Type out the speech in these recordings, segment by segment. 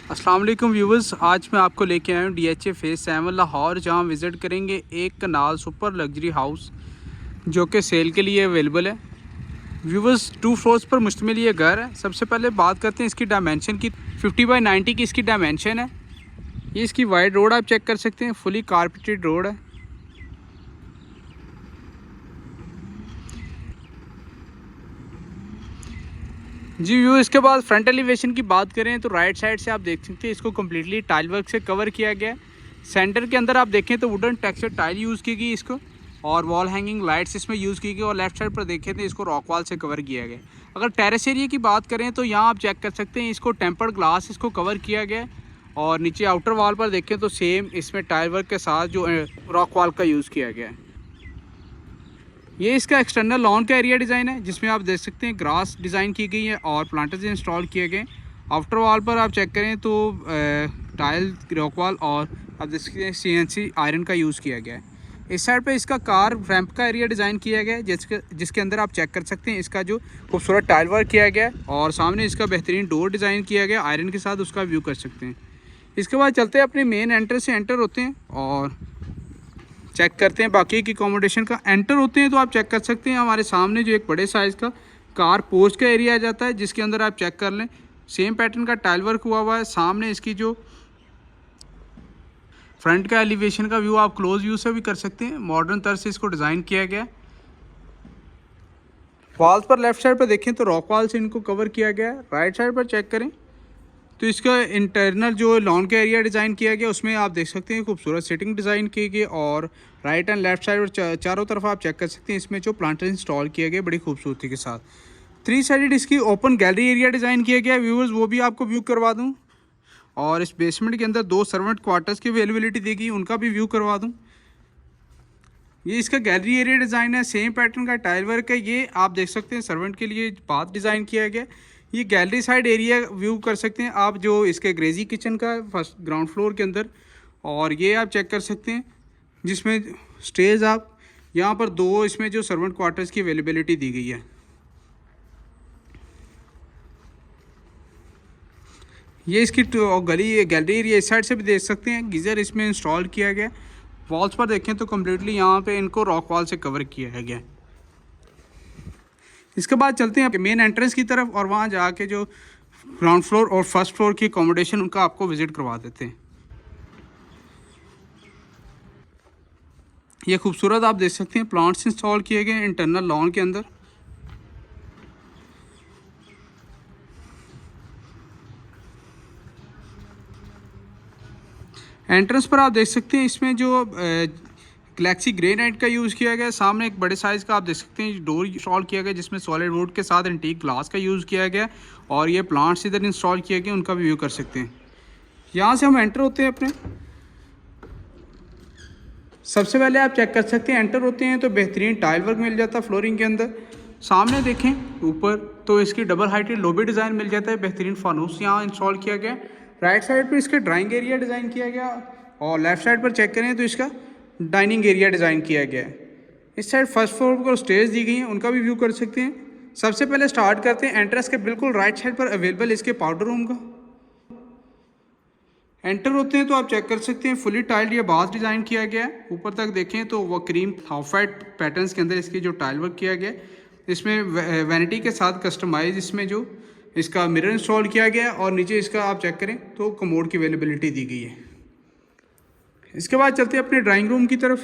अस्सलाम वालेकुम व्यूवर्स, आज मैं आपको लेके आया हूँ DHA फेज़ 7 लाहौर, जहाँ विज़िट करेंगे एक कनाल सुपर लग्जरी हाउस जो कि सेल के लिए अवेलेबल है। व्यूवर्स, 2 फ्लोर्स पर मुश्तमिल ये घर है। सबसे पहले बात करते हैं इसकी डायमेंशन की। 50x90 की इसकी डायमेंशन है। ये इसकी वाइड रोड आप चेक कर सकते हैं, फुली कारपेटेड रोड है। जी व्यू, इसके बाद फ्रंट एलिवेशन की बात करें तो राइट साइड से आप देख सकते हैं इसको कम्प्लीटली टाइल वर्क से कवर किया गया है। सेंटर के अंदर आप देखें तो वुडन टेक्सचर टाइल यूज़ की गई इसको, और वॉल हैंगिंग लाइट्स इसमें यूज़ की गई, और लेफ्ट साइड पर देखें तो इसको रॉक वॉल से कवर किया गया। अगर टेरेस एरिया की बात करें तो यहाँ आप चेक कर सकते हैं इसको टेम्पर्ड ग्लास इसको कवर किया गया है, और नीचे आउटर वॉल पर देखें तो सेम इसमें टाइल वर्क के साथ जो रॉक वॉल का यूज़ किया गया है। ये इसका एक्सटर्नल लॉन का एरिया डिज़ाइन है, जिसमें आप देख सकते हैं ग्रास डिज़ाइन की गई है और प्लांटर्स इंस्टॉल किए गए। आफ्टर वॉल पर आप चेक करें तो टाइल रॉक वॉल और आप देख सकते हैं CNC आयरन का यूज़ किया गया है। इस साइड पे इसका कार रैंप का एरिया डिज़ाइन किया गया है, जिसके अंदर आप चेक कर सकते हैं इसका जो खूबसूरत टाइल वर्क किया गया है, और सामने इसका बेहतरीन डोर डिज़ाइन किया गया आयरन के साथ, उसका व्यू कर सकते हैं। इसके बाद चलते हैं अपने मेन एंट्रेंस से एंटर होते हैं और चेक करते हैं बाकी की अकोमोडेशन का। एंटर होते हैं तो आप चेक कर सकते हैं हमारे सामने जो एक बड़े साइज़ का कार पोस्ट का एरिया आ जाता है, जिसके अंदर आप चेक कर लें सेम पैटर्न का टाइल वर्क हुआ है। सामने इसकी जो फ्रंट का एलिवेशन का व्यू आप क्लोज व्यू से भी कर सकते हैं, मॉडर्न तर्ज से इसको डिज़ाइन किया गया है। वॉल्स पर लेफ्ट साइड पर देखें तो रॉक वॉल से इनको कवर किया गया है। राइट साइड पर चेक करें तो इसका इंटरनल जो लॉन का एरिया डिज़ाइन किया गया, उसमें आप देख सकते हैं खूबसूरत सेटिंग डिज़ाइन की गई, और राइट एंड लेफ्ट साइड और चारों तरफ आप चेक कर सकते हैं इसमें जो प्लांटर इंस्टॉल किए गए बड़ी खूबसूरती के साथ। 3 साइडेड इसकी ओपन गैलरी एरिया डिज़ाइन किया गया व्यूअर्स, वो भी आपको व्यू करवा दूँ। और इस बेसमेंट के अंदर 2 सर्वेंट क्वार्टर्स की अवेलेबिलिटी दी गई, उनका भी व्यू करवा दूँ। ये इसका गैलरी एरिया डिज़ाइन है, सेम पैटर्न का टाइल वर्क है। ये आप देख सकते हैं सर्वेंट के लिए बाथ डिज़ाइन किया गया। ये गैलरी साइड एरिया व्यू कर सकते हैं आप, जो इसके ग्रेजी किचन का फर्स्ट ग्राउंड फ्लोर के अंदर, और ये आप चेक कर सकते हैं जिसमें स्टेज आप यहाँ पर 2 इसमें जो सर्वेंट क्वार्टर्स की अवेलेबिलिटी दी गई है। ये इसकी गैलरी एरिया इस साइड से भी देख सकते हैं, गीज़र इसमें इंस्टॉल किया गया। वॉल्स पर देखें तो कम्प्लीटली यहाँ पे इनको रॉक वॉल से कवर किया गया। इसके बाद चलते हैं मेन एंट्रेंस की तरफ, और वहाँ जाके जो ग्राउंड फ्लोर और फर्स्ट फ्लोर की अकोमोडेशन उनका आपको विजिट करवा देते हैं। ये खूबसूरत आप देख सकते हैं प्लांट्स इंस्टॉल किए गए इंटरनल लॉन के अंदर। एंट्रेंस पर आप देख सकते हैं इसमें जो गैलेक्सी ग्रेनाइट का यूज़ किया गया है। सामने एक बड़े साइज़ का आप देख सकते हैं डोर इंस्टॉल किया गया, जिसमें सॉलिड वुड के साथ एंटीक ग्लास का यूज़ किया गया, और ये प्लांट्स इधर इंस्टॉल किए गए, उनका भी व्यू कर सकते हैं। यहाँ से हम एंटर होते हैं अपने। सबसे पहले आप चेक कर सकते हैं एंटर होते हैं तो बेहतरीन टाइल वर्क मिल जाता है फ्लोरिंग के अंदर। सामने देखें ऊपर तो इसकी डबल हाइटेड लॉबी डिज़ाइन मिल जाता है, बेहतरीन फानूस यहाँ इंस्टॉल किया गया। राइट साइड पर इसके ड्राइंग एरिया डिज़ाइन किया गया, और लेफ्ट साइड पर चेक करें तो इसका डाइनिंग एरिया डिज़ाइन किया गया है। इस साइड फर्स्ट फ्लोर पर स्टेज दी गई हैं, उनका भी व्यू कर सकते हैं। सबसे पहले स्टार्ट करते हैं एंट्रेंस के बिल्कुल राइट साइड पर अवेलेबल इसके पाउडर रूम का। एंटर होते हैं तो आप चेक कर सकते हैं फुली टाइल्ड ये बाथ डिज़ाइन किया गया है। ऊपर तक देखें तो वो क्रीम हाफ वाइट पैटर्न्स के अंदर इसकी जो टाइल वर्क किया गया है, इसमें वैनिटी के साथ कस्टमाइज इसमें जो इसका मिरर इंस्टॉल किया गया है, और नीचे इसका आप चेक करें तो कमोड की अवेलेबिलिटी दी गई है। इसके बाद चलते हैं अपने ड्राइंग रूम की तरफ।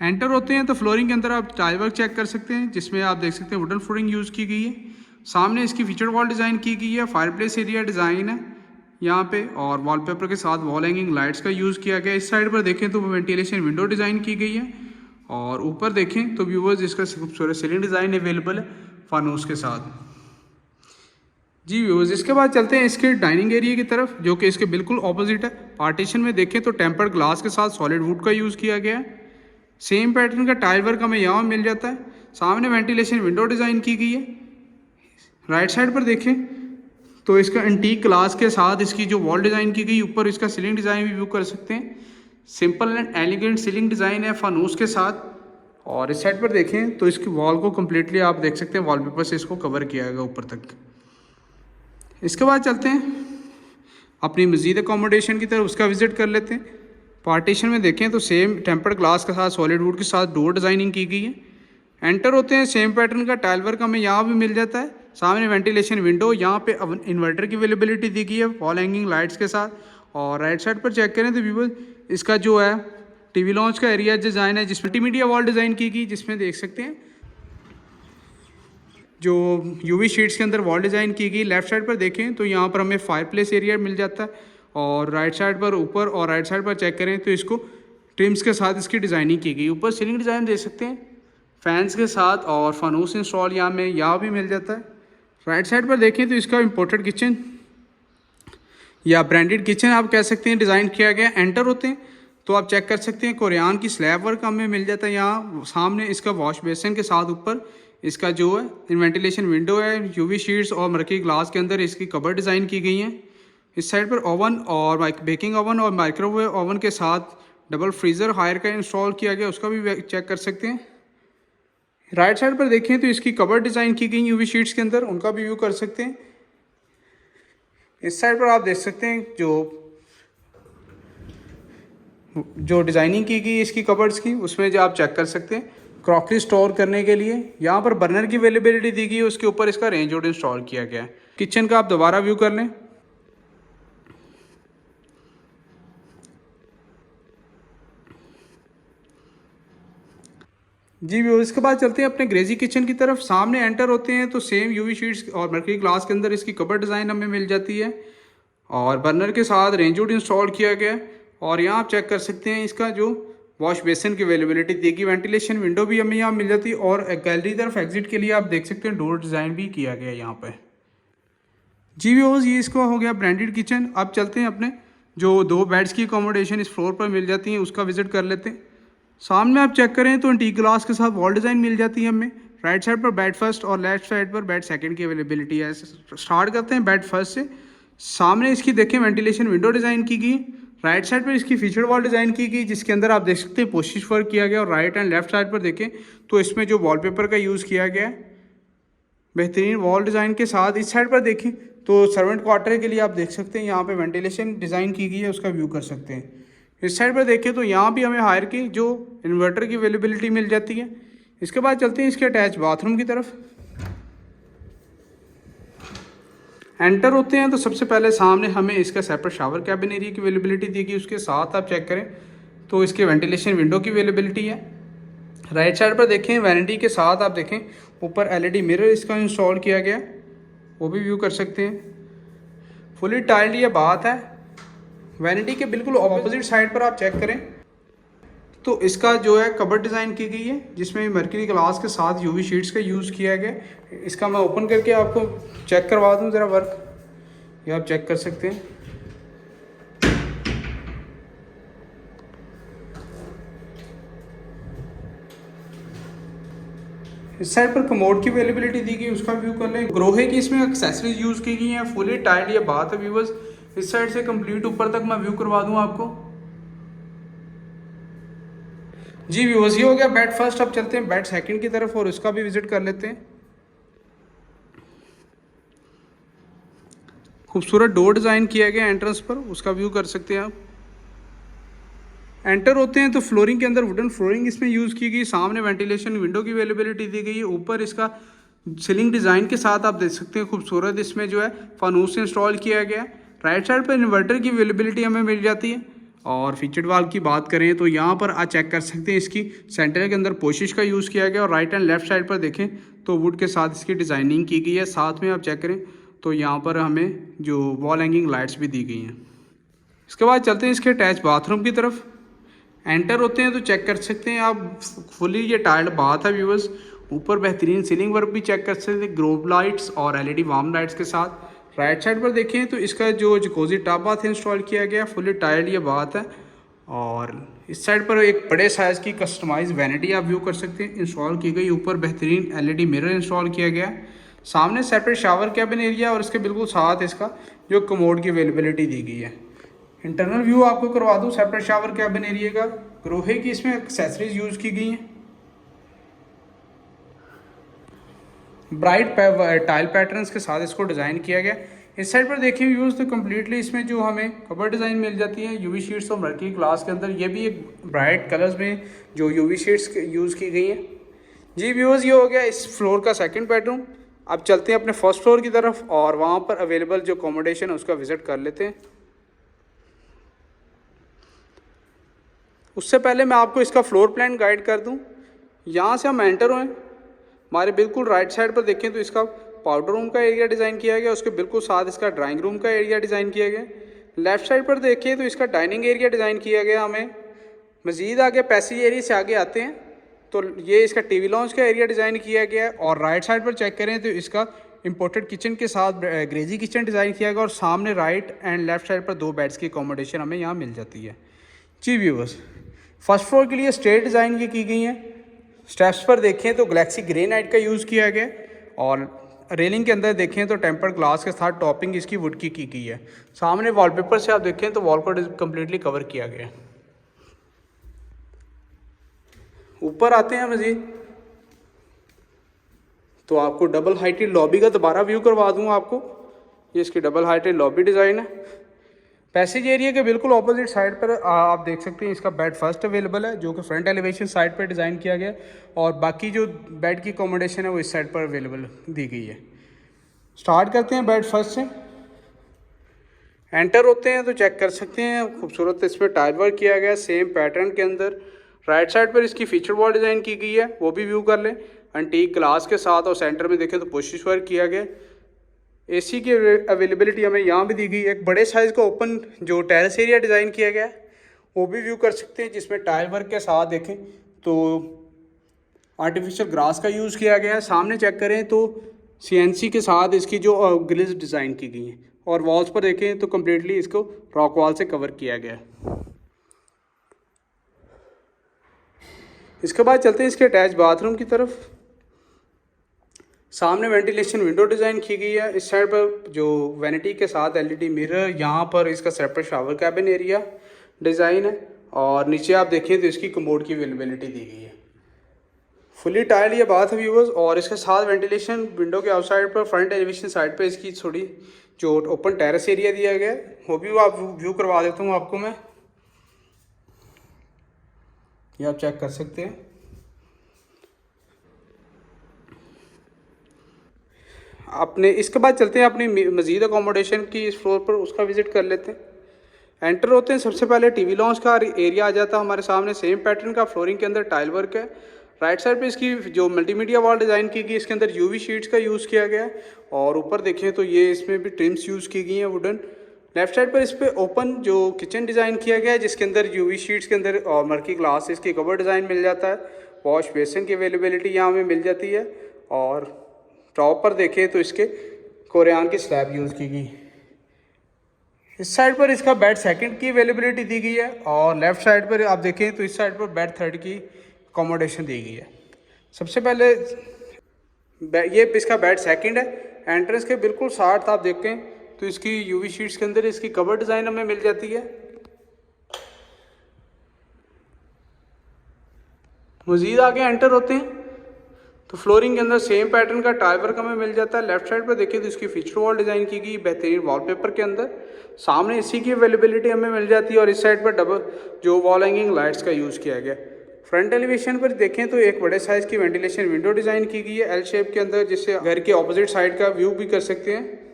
एंटर होते हैं तो फ्लोरिंग के अंदर आप टाइल वर्क चेक कर सकते हैं, जिसमें आप देख सकते हैं वुडन फ्लोरिंग यूज़ की गई है। सामने इसकी फीचर वॉल डिज़ाइन की गई है, फायरप्लेस एरिया डिज़ाइन है यहाँ पे, और वॉलपेपर के साथ वॉल हैंगिंग लाइट्स का यूज़ किया गया। इस साइड पर देखें तो वेंटिलेशन विंडो डिज़ाइन की गई है, और ऊपर देखें तो व्यूवर्स इसका खूबसूरत सीलिंग डिज़ाइन अवेलेबल है फानूस के साथ। जी व्यूवर्स, इसके बाद चलते हैं इसके डाइनिंग एरिया की तरफ, जो कि इसके बिल्कुल ऑपोजिट है। पार्टीशन में देखें तो टेम्पर्ड ग्लास के साथ सॉलिड वुड का यूज़ किया गया है। सेम पैटर्न का टाइल वर्क हमें यहाँ मिल जाता है। सामने वेंटिलेशन विंडो डिज़ाइन की गई है। राइट साइड पर देखें तो इसका एंटीक ग्लास के साथ इसकी जो वॉल डिज़ाइन की गई, ऊपर इसका सीलिंग डिज़ाइन भी व्यू कर सकते हैं। Simple and elegant ceiling design है फानूस के साथ। और इस साइड पर देखें तो इसकी वॉल को कम्प्लीटली आप देख सकते हैं वॉलपेपर से इसको कवर किया गया ऊपर तक। इसके बाद चलते हैं अपनी मज़ीद अकोमोडेशन की तरफ उसका विज़िट कर लेते हैं। पार्टीशन में देखें तो सेम टेम्पर्ड ग्लास के साथ सॉलिड वुड के साथ डोर डिज़ाइनिंग की गई है। एंटर होते हैं, सेम पैटर्न का टाइल वर्क हमें यहाँ भी मिल जाता है। सामने वेंटिलेशन विंडो, यहाँ पे इन्वर्टर की अवेलेबिलिटी दी गई है वॉल हैंगिंग लाइट्स के साथ। और राइट साइड पर चेक करें तो व्यूअर्स इसका जो है टीवी लॉन्च का एरिया डिज़ाइन है जिसमें मल्टीमीडिया वॉल डिज़ाइन की गई, जिसमें देख सकते हैं जो यूवी शीट्स के अंदर वॉल डिज़ाइन की गई। लेफ्ट साइड पर देखें तो यहाँ पर हमें फायरप्लेस एरिया मिल जाता है। और राइट साइड पर ऊपर और राइट साइड पर चेक करें तो इसको ट्रिम्स के साथ इसकी डिज़ाइनिंग की गई। ऊपर सीलिंग डिज़ाइन देख सकते हैं फैंस के साथ, और फानूस इंस्टॉल यहाँ भी मिल जाता है। राइट साइड पर देखें तो इसका इम्पोर्टेड किचन या ब्रांडेड किचन आप कह सकते हैं डिज़ाइन किया गया। एंटर होते हैं तो आप चेक कर सकते हैं कोरियान की स्लैब वर्क हमें मिल जाता है। यहाँ सामने इसका वॉश बेसिन के साथ ऊपर इसका जो है वेंटिलेशन विंडो है, यूवी शीट्स और मर्की ग्लास के अंदर इसकी कवर डिज़ाइन की गई हैं। इस साइड पर ओवन और बेकिंग ओवन और माइक्रोवेव ओवन के साथ डबल फ्रीज़र हायर का इंस्टॉल किया गया, उसका भी चेक कर सकते हैं। राइट साइड पर देखें तो इसकी कवर डिज़ाइन की गई यूवी शीट्स के अंदर, उनका भी व्यू कर सकते हैं। इस साइड पर आप देख सकते हैं जो डिज़ाइनिंग की गई इसकी कबर्ड्स की, उसमें जो आप चेक कर सकते हैं क्रॉकरी स्टोर करने के लिए यहाँ पर बर्नर की अवेलेबिलिटी दी गई है, उसके ऊपर इसका रेंज होड इंस्टॉल किया गया है। किचन का आप दोबारा व्यू कर लें। जी व्यू, इसके बाद चलते हैं अपने ग्रेजी किचन की तरफ। सामने एंटर होते हैं तो सेम यूवी शीट्स और मर्करी ग्लास के अंदर इसकी कबर डिज़ाइन हमें मिल जाती है और बर्नर के साथ रेंज हुड इंस्टॉल किया गया है। और यहाँ आप चेक कर सकते हैं इसका जो वॉश बेसिन की अवेलेबिलिटी देगी। वेंटिलेशन विंडो भी हमें यहाँ मिल जाती है और गैलरी तरफ एग्जिट के लिए आप देख सकते हैं डोर डिज़ाइन भी किया गया है यहाँ पर। जी व्यूअर्स, ये इसका हो गया ब्रांडेड किचन। अब चलते हैं अपने जो 2 बेड्स की अकोमोडेशन इस फ्लोर पर मिल जाती है उसका विजिट कर लेते हैं। सामने आप चेक करें तो एंटीक ग्लास के साथ वॉल डिज़ाइन मिल जाती है हमें। राइट साइड पर बेड फर्स्ट और लेफ्ट साइड पर बेड सेकंड की अवेलेबिलिटी है। स्टार्ट करते हैं बेड फर्स्ट से। सामने इसकी देखें वेंटिलेशन विंडो डिज़ाइन की गई। राइट साइड पर इसकी फीचर वॉल डिज़ाइन की गई जिसके अंदर आप देख सकते हैं पोस्टिश वर्क किया गया। और राइट एंड लेफ्ट साइड पर देखें तो इसमें जो वॉलपेपर का यूज़ किया गया है बेहतरीन वॉल डिज़ाइन के साथ। इस साइड पर देखें तो सर्वेंट क्वार्टर के लिए आप देख सकते हैं यहाँ पे वेंटिलेशन डिज़ाइन की गई है, उसका व्यू कर सकते हैं। इस साइड पर देखें तो यहाँ भी हमें हायर की जो इन्वर्टर की अवेलेबिलिटी मिल जाती है। इसके बाद चलते हैं इसके अटैच बाथरूम की तरफ। एंटर होते हैं तो सबसे पहले सामने हमें इसका सेपरेट शावर कैबिन एरिया की अवेलेबिलिटी दी गई। उसके साथ आप चेक करें तो इसके वेंटिलेशन विंडो की अवेलेबिलिटी है। राइट साइड पर देखें वैनिटी के साथ आप देखें ऊपर LED मिरर इसका इंस्टॉल किया गया, वो भी व्यू कर सकते हैं। फुली टाइल्ड ये बात है। वैनिटी के बिल्कुल ऑपोजिट साइड पर आप चेक करें तो इसका जो है कबर्ड डिज़ाइन की गई है जिसमें मर्करी ग्लास के साथ यूवी शीट्स का यूज़ किया गया। इसका मैं ओपन करके आपको चेक करवा दूं ज़रा वर्क, ये आप चेक कर सकते हैं। इस साइड पर कमोड की अवेलेबिलिटी दी गई, उसका व्यू कर लें। ग्रोहे की इसमें एक्सेसरीज यूज़ की गई हैं, फुली टाइल्ड ये बात है व्यूअर्स। इस साइड से कंप्लीट ऊपर तक मैं व्यू करवा दूं आपको। जी व्यूअर्स, ये हो गया बेड फर्स्ट। अब चलते हैं बेड सेकंड की तरफ और उसका भी विजिट कर लेते हैं। खूबसूरत डोर डिज़ाइन किया गया एंट्रेंस पर, उसका व्यू कर सकते हैं आप। एंटर होते हैं तो फ्लोरिंग के अंदर वुडन फ्लोरिंग इसमें यूज़ की गई। सामने वेंटिलेशन विंडो की अवेलेबिलिटी दी गई है। ऊपर इसका सीलिंग डिज़ाइन के साथ आप देख सकते हैं खूबसूरत इसमें जो है फानूस इंस्टॉल किया गया। राइट साइड पर इन्वर्टर की अवेलेबिलिटी हमें मिल जाती है। और फीचर्ड वाल की बात करें तो यहाँ पर आप चेक कर सकते हैं इसकी सेंटर के अंदर पोशिश का यूज़ किया गया। और राइट एंड लेफ्ट साइड पर देखें तो वुड के साथ इसकी डिज़ाइनिंग की गई है। साथ में आप चेक करें तो यहाँ पर हमें जो वॉल हैंगिंग लाइट्स भी दी गई हैं। इसके बाद चलते हैं इसके अटैच बाथरूम की तरफ। एंटर होते हैं तो चेक कर सकते हैं आप फुली ये टाइल्ड बाथ है व्यूअर्स। ऊपर बेहतरीन सीलिंग वर्क भी चेक कर सकते हैं ग्लोब लाइट्स और LED वार्म लाइट्स के साथ। राइट साइड पर देखें तो इसका जो जकोजी टॉप बाथ इंस्टॉल किया गया, फुली टाइल्ड ये बात है। और इस साइड पर एक बड़े साइज़ की कस्टमाइज वैनिटी आप व्यू कर सकते हैं इंस्टॉल की गई। ऊपर बेहतरीन LED मिरर इंस्टॉल किया गया। सामने सेपरेट शावर कैबिन एरिया और इसके बिल्कुल साथ इसका जो कमोड की अवेलेबिलिटी दी गई है। इंटरनल व्यू आपको करवा दूं सेपरेट शावर कैबिन एरिया का। ग्रोहे की इसमें एक्सेसरीज यूज़ की गई हैं। ब्राइट टाइल पैटर्न्स के साथ इसको डिज़ाइन किया गया। इस साइड पर देखिए व्यूज़ तो कम्प्लीटली इसमें जो हमें कवर डिज़ाइन मिल जाती है यूवी शीट्स और मर्की ग्लास के अंदर। ये भी एक ब्राइट कलर्स में जो यूवी शीट्स यूज़ की गई हैं। जी व्यूअर्स, ये हो गया इस फ्लोर का सेकंड बेडरूम। अब चलते हैं अपने फर्स्ट फ्लोर की तरफ और वहाँ पर अवेलेबल जो अकोमोडेशन है उसका विज़िट कर लेते हैं। उससे पहले मैं आपको इसका फ्लोर प्लान गाइड कर दूं। यहाँ से हम एंटर हुए, हमारे बिल्कुल राइट साइड पर देखें तो इसका पाउडर रूम का एरिया डिज़ाइन किया गया, उसके बिल्कुल साथ इसका ड्राइंग रूम का एरिया डिज़ाइन किया गया। लेफ़्ट साइड पर देखें तो इसका डाइनिंग एरिया डिज़ाइन किया गया। हमें मज़ीद आगे पैसेज एरिया से आगे आते हैं तो ये इसका टीवी लॉन्च का एरिया डिज़ाइन किया गया है। और राइट साइड पर चेक करें तो इसका इम्पोर्टेड किचन के साथ ग्रेजी किचन डिज़ाइन किया गया और सामने राइट एंड लेफ़्ट साइड पर 2 बेड्स की अकोमोडेशन हमें यहाँ मिल जाती है। जी व्यूअर्स, फर्स्ट फ्लोर के लिए स्टेयर डिज़ाइन की गई हैं। स्टेप्स पर देखें तो गैलेक्सी ग्रेनाइट का यूज़ किया गया और रेलिंग के अंदर देखें तो टेम्पर्ड ग्लास के साथ टॉपिंग इसकी वुड की गई है। सामने वॉलपेपर से आप देखें तो वॉल को कम्प्लीटली कवर किया गया है। ऊपर आते हैं मज़ीद तो आपको डबल हाइटेड लॉबी का दोबारा व्यू करवा दूँ आपको। ये इसकी डबल हाइटेड लॉबी डिज़ाइन है। पैसेज एरिया के बिल्कुल ऑपोजिट साइड पर आप देख सकते हैं इसका बेड फर्स्ट अवेलेबल है जो कि फ्रंट एलिवेशन साइड पर डिज़ाइन किया गया और बाकी जो बेड की अकोमोडेशन है वो इस साइड पर अवेलेबल दी गई है। स्टार्ट करते हैं बेड फर्स्ट से। एंटर होते हैं तो चेक कर सकते हैं खूबसूरत इसमें टाइल वर्क किया गया सेम पैटर्न के अंदर। राइट साइड पर इसकी फीचर वॉल डिज़ाइन की गई है, वो भी व्यू कर लें। एंटीक ग्लास के साथ और सेंटर में देखें तो पुश वर्क किया गया। एसी की अवेलेबिलिटी हमें यहाँ भी दी गई है। एक बड़े साइज़ का ओपन जो टेरेस एरिया डिज़ाइन किया गया है वो भी व्यू कर सकते हैं जिसमें टाइल वर्क के साथ देखें तो आर्टिफिशियल ग्रास का यूज़ किया गया है। सामने चेक करें तो सीएनसी के साथ इसकी जो ग्रिल्स डिज़ाइन की गई हैं और वॉल्स पर देखें तो कम्प्लीटली इसको रॉक वॉल से कवर किया गया है। इसके बाद चलते हैं इसके अटैच बाथरूम की तरफ। सामने वेंटिलेशन विंडो डिज़ाइन की गई है। इस साइड पर जो वैनिटी के साथ एलईडी मिरर, यहाँ पर इसका separate shower cabin area design है और नीचे आप देखें तो इसकी कमोड की अवेलेबिलिटी दी गई है। फुली टाइल्ड ये बात है व्यूअर्स और इसके साथ वेंटिलेशन विंडो के आउटसाइड पर फ्रंट एलिवेशन साइड पर इसकी थोड़ी जो ओपन टेरेस एरिया दिया गया है वो भी आप व्यू करवा देता हूँ आपको मैं। ये आप चेक कर सकते हैं। अपने इसके बाद चलते हैं अपनी मज़ीद अकोमोडेशन की इस फ्लोर पर, उसका विज़िट कर लेते हैं। एंटर होते हैं सबसे पहले टीवी लॉन्च का एरिया आ जाता है हमारे सामने। सेम पैटर्न का फ्लोरिंग के अंदर टाइल वर्क है। राइट साइड पे इसकी जो मल्टीमीडिया वॉल डिज़ाइन की गई इसके अंदर यूवी शीट्स का यूज़ किया गया है और ऊपर देखें तो ये इसमें भी ट्रिम्स यूज़ की गई हैं वुडन। लेफ्ट साइड पर इस पर ओपन जो किचन डिज़ाइन किया गया है जिसके अंदर यूवी शीट्स के अंदर और मर्की ग्लास इसकी कवर डिज़ाइन मिल जाता है। वॉश बेसिन की अवेलेबिलिटी यहाँ हमें मिल जाती है और टॉप पर देखें तो इसके कोरियान की स्लैब यूज़ की गई। इस साइड पर इसका बेड सेकंड की अवेलेबिलिटी दी गई है और लेफ़्ट साइड पर आप देखें तो इस साइड पर बेड थर्ड की अकोमोडेशन दी गई है। सबसे पहले ये इसका बेड सेकंड है। एंट्रेंस के बिल्कुल साथ आप देखें तो इसकी यूवी शीट्स के अंदर इसकी कवर डिज़ाइन हमें मिल जाती है। मज़ीद आगे एंटर होते हैं तो फ्लोरिंग के अंदर सेम पैटर्न का टाइल वर्क हमें मिल जाता है। लेफ्ट साइड पर देखिए तो इसकी फीचर वॉल डिज़ाइन की गई बेहतरीन वॉलपेपर के अंदर। सामने इसी की अवेलेबिलिटी हमें मिल जाती है और इस साइड पर डबल जो वॉल हैंगिंग लाइट्स का यूज़ किया गया। फ्रंट एलिवेशन पर देखें तो एक बड़े साइज़ की वेंटिलेशन विंडो डिज़ाइन की गई है एल शेप के अंदर, जिससे घर के ऑपोजिट साइड का व्यू भी कर सकते हैं।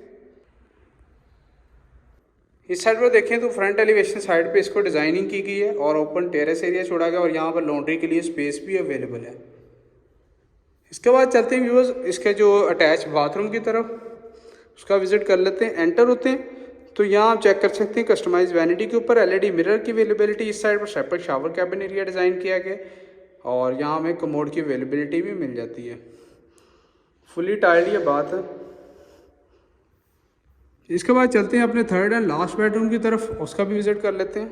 इस साइड पर देखें तो फ्रंट एलिवेशन साइड पे इसको डिज़ाइनिंग की गई है और ओपन टेरेस एरिया छोड़ा गया और यहाँ पर लॉन्ड्री के लिए स्पेस भी अवेलेबल है। इसके बाद चलते हैं व्यूअर्स इसके जो अटैच बाथरूम की तरफ, उसका विज़िट कर लेते हैं। एंटर होते हैं तो यहाँ आप चेक कर सकते हैं कस्टमाइज वैनिटी के ऊपर एलईडी मिरर की अवेलेबिलिटी। इस साइड पर separate shower cabin area design किया गया और यहाँ हमें कमोड की अवेलेबिलिटी भी मिल जाती है। फुली टाइल्ड ये बात है। इसके बाद चलते हैं अपने थर्ड एंड लास्ट बेडरूम की तरफ, उसका भी विज़िट कर लेते हैं।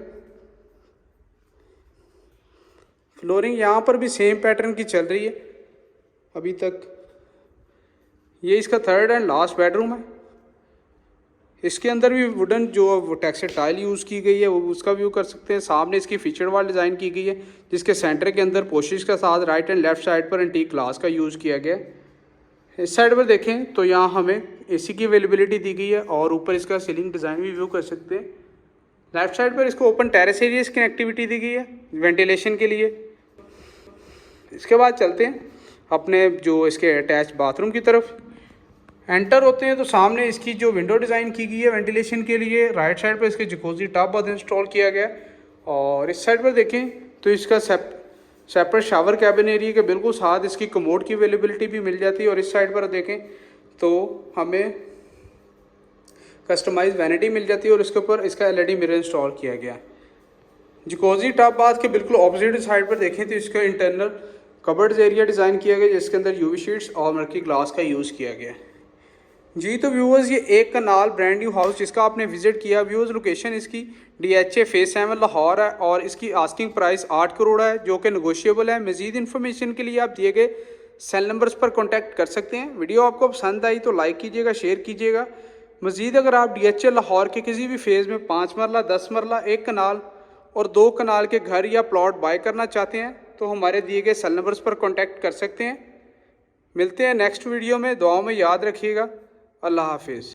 फ्लोरिंग यहाँ पर भी सेम पैटर्न की चल रही है अभी तक। ये इसका थर्ड एंड लास्ट बेडरूम है। इसके अंदर भी वुडन जो टेक्सचर टाइल यूज़ की गई है वो उसका व्यू कर सकते हैं। सामने इसकी फीचर वॉल डिज़ाइन की गई है जिसके सेंटर के अंदर पोशिश के साथ राइट एंड लेफ्ट साइड पर एंटीक ग्लास का यूज़ किया गया है। इस साइड पर देखें तो यहाँ हमें एसी की अवेलेबिलिटी दी गई है और ऊपर इसका सीलिंग डिज़ाइन भी व्यू कर सकते हैं। लेफ्ट साइड पर इसको ओपन टेरेस एरिया की कनेक्टिविटी दी गई है वेंटिलेशन के लिए। इसके बाद चलते हैं अपने जो इसके अटैच बाथरूम की तरफ। एंटर होते हैं तो सामने इसकी जो विंडो डिज़ाइन की गई है वेंटिलेशन के लिए, राइट साइड पर इसके जकूज़ी टब बाथ इंस्टॉल किया गया है। और इस साइड पर देखें तो इसका सेपरेट शावर कैबिन एरिया के बिल्कुल साथ इसकी कमोड की अवेलेबिलिटी भी मिल जाती है। और इस साइड पर देखें तो हमें कस्टमाइज वैनिटी मिल जाती है और इसके ऊपर इसका एलईडी मिरर इंस्टॉल किया गया है। जकूज़ी टब बाथ के बिल्कुल ऑपोजिट साइड पर देखें तो इसका इंटरनल कबर्ड्स एरिया डिज़ाइन किया गया जिसके अंदर यूवी शीट्स और मर्की ग्लास का यूज़ किया गया है। जी तो व्यूअर्स ये एक कनाल ब्रांड न्यू हाउस जिसका आपने विजिट किया। व्यूअर्स लोकेशन इसकी DHA फेस 7 लाहौर है और इसकी आस्किंग प्राइस 8 करोड़ है जो कि नेगोशिएबल है। मज़ीद इन्फॉर्मेशन के लिए आप दिए गए सेल नंबर्स पर कॉन्टैक्ट कर सकते हैं। वीडियो आपको पसंद आई तो लाइक कीजिएगा, शेयर कीजिएगा। मज़ीद अगर आप DHA लाहौर के किसी भी फेज़ में 5 मरला, 10 मरला, 1 कनाल और 2 कनाल के घर या प्लॉट बाय करना चाहते हैं तो हमारे दिए गए सेल नंबर्स पर कॉन्टैक्ट कर सकते हैं। मिलते हैं नेक्स्ट वीडियो में। दुआओं में याद रखिएगा। अल्लाह हाफिज़।